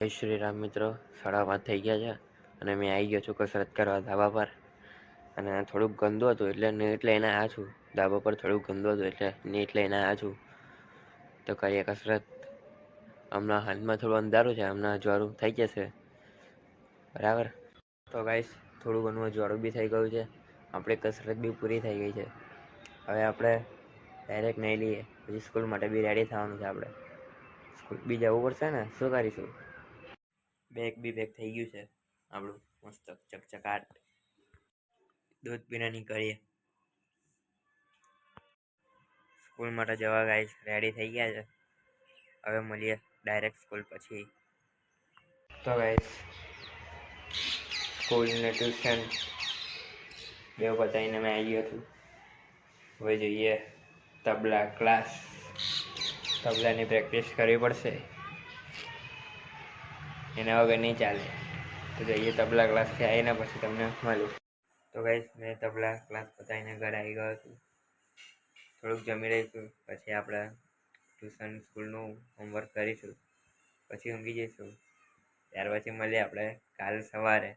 જય શ્રી રામ મિત્રો. 5:30 થઈ ગયા છે અને મેં આવી ગયો છું કસરત કરવા ધાબા પર. અને થોડુંક ગંદુ હતું એટલે નેટ લઈને આવ્યા છું. ધાબા પર થોડુંક ગંદુ હતું એટલે નેટ લઈને આવ્યા છું. તો કરીએ કસરત. હમણાં હાલમાં થોડું અંધારું છે, હમણાં અજવાળું થઈ જશે બરાબર. તો ગાઈસ થોડું ઘણું અજવાળું બી થઈ ગયું છે. આપણે કસરત બી પૂરી થઈ ગઈ છે. હવે આપણે ડાયરેક્ટ નહીં લઈએ, પછી સ્કૂલ માટે બી રેડી થવાનું છે. આપણે સ્કૂલ બી જવું પડશે ને, શું કરીશું? બેગ બી પેક થઈ ગયું છે આપણું મસ્ત ચકચકાટ. દૂધ પીને નીકળીએ સ્કૂલ માટે જવા. ગાઈસ રેડી થઈ ગયા છે. હવે મળીએ ડાયરેક્ટ સ્કૂલ પછી. તો ગાઈસ સ્કૂલ ને ટ્યુશન બેવ પતાવીને મેં આવી ગયો છું. હવે જઈએ તબલા ક્લાસ. તબલાની પ્રેક્ટિસ કરવી પડશે, એના વગર નહીં ચાલે. તો જઈએ તબલા ક્લાસથી આવીને પછી તમને મળું. તો ગાઈસ મેં તબલા ક્લાસ પતાવીને ઘરે આવી ગયો છું. થોડુંક જમી લઈશું, પછી આપણે ટ્યુશન સ્કૂલનું હોમવર્ક કરીશું, પછી ઊંઘી જઈશું. ત્યાર પછી મળીએ આપણે કાલ સવારે